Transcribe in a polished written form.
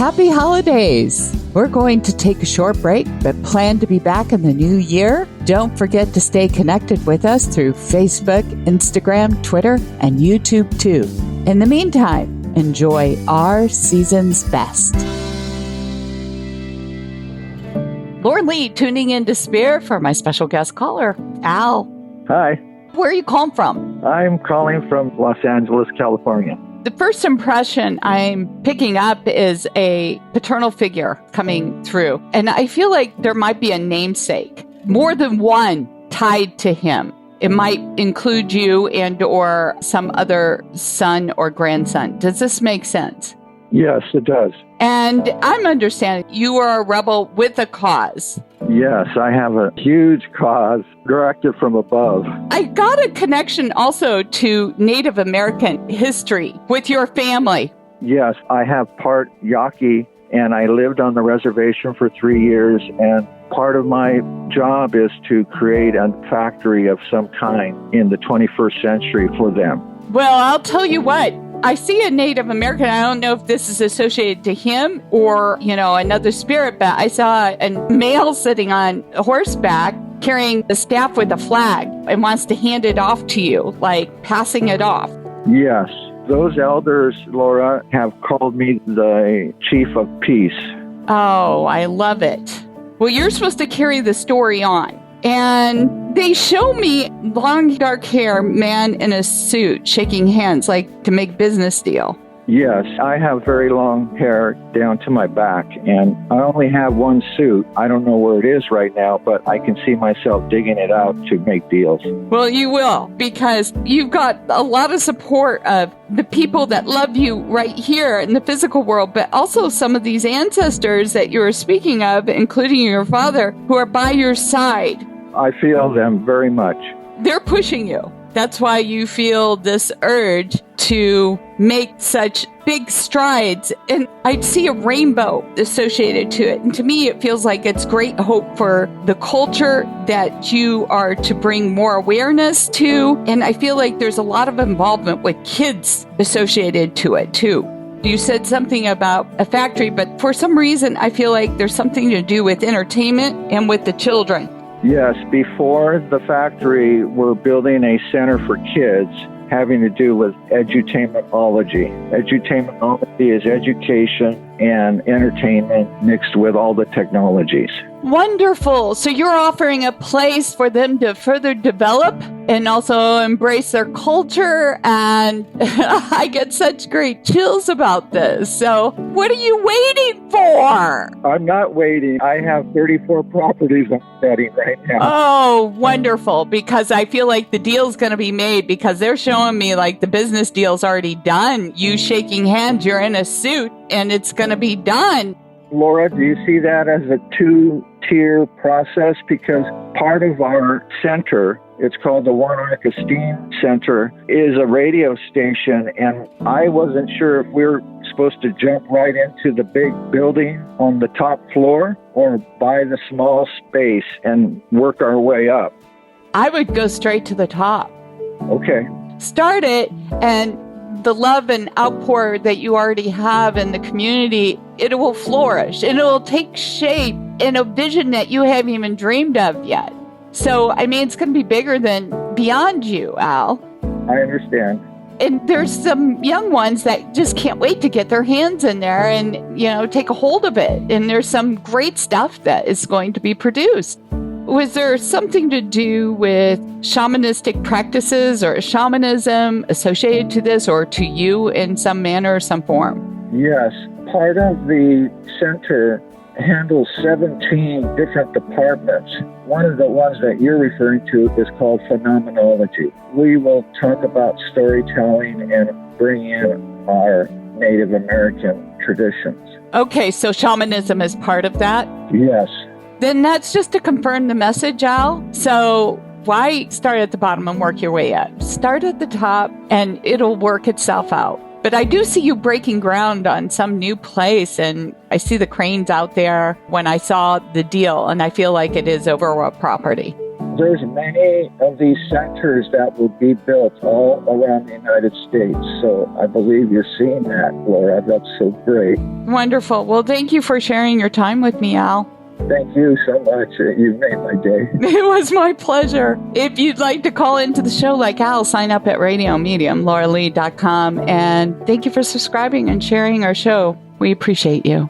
Happy holidays! We're going to take a short break, but plan to be back in the new year. Don't forget to stay connected with us through Facebook, Instagram, Twitter, and YouTube too. In the meantime, enjoy our season's best. Lauren Lee tuning in to Spear for my special guest caller, Al. Hi. Where are you calling from? I'm calling from Los Angeles, California. The first impression I'm picking up is a paternal figure coming through. And I feel like there might be a namesake, more than one tied to him. It might include you and or some other son or grandson. Does this make sense? Yes, it does. And I'm understanding you are a rebel with a cause. Yes, I have a huge cause directed from above. I got a connection also to Native American history with your family. Yes, I have part Yaqui, and I lived on the reservation for 3 years, and part of my job is to create a factory of some kind in the 21st century for them. Well, I'll tell you what. I see a Native American. I don't know if this is associated to him or, another spirit, but I saw a male sitting on horseback carrying a staff with a flag and wants to hand it off to you, like passing it off. Yes, those elders, Laura, have called me the Chief of Peace. Oh, I love it. Well, you're supposed to carry the story on. And they show me long, dark hair, man in a suit, shaking hands, like to make business deal. Yes, I have very long hair down to my back, and I only have one suit. I don't know where it is right now, but I can see myself digging it out to make deals. Well, you will, because you've got a lot of support of the people that love you right here in the physical world, but also some of these ancestors that you were speaking of, including your father, who are by your side. I feel them very much. They're pushing you. That's why you feel this urge to make such big strides. And I see a rainbow associated to it. And to me, it feels like it's great hope for the culture that you are to bring more awareness to. And I feel like there's a lot of involvement with kids associated to it too. You said something about a factory, but for some reason, I feel like there's something to do with entertainment and with the children. Yes, before the factory, we're building a center for kids having to do with edutainmentology. Edutainmentology is education and entertainment mixed with all the technologies. Wonderful. So you're offering a place for them to further develop and also embrace their culture. And I get such great chills about this. So what are you waiting for? I'm not waiting. I have 34 properties I'm studying right now. Oh, wonderful. Because I feel like the deal's going to be made because they're showing me like the business deal's already done. You shaking hands, you're in a suit, and it's going to be done. Laura, do you see that as a two-tier process? Because part of our center, it's called the One Arc Esteem Center, is a radio station, and I wasn't sure if we were supposed to jump right into the big building on the top floor or buy the small space and work our way up. I would go straight to the top. Okay. Start it, and the love and outpour that you already have in the community, it will flourish and it will take shape in a vision that you haven't even dreamed of yet. So, it's going to be bigger than beyond you, Al. I understand. And there's some young ones that just can't wait to get their hands in there and, take a hold of it. And there's some great stuff that is going to be produced. Was there something to do with shamanistic practices or shamanism associated to this or to you in some manner or some form? Yes. Part of the center handles 17 different departments. One of the ones that you're referring to is called phenomenology. We will talk about storytelling and bring in our Native American traditions. Okay, so shamanism is part of that? Yes. Then that's just to confirm the message, Al. So why start at the bottom and work your way up? Start at the top and it'll work itself out. But I do see you breaking ground on some new place, and I see the cranes out there when I saw the deal, and I feel like it is Overworld property. there's many of these centers that will be built all around the United States. So I believe you're seeing that, Laura. That's so great. Wonderful. Well, thank you for sharing your time with me, Al. Thank you so much. You made my day. It was my pleasure. If you'd like to call into the show like Al, sign up at RadioMedium, LauraLee.com. And thank you for subscribing and sharing our show. We appreciate you.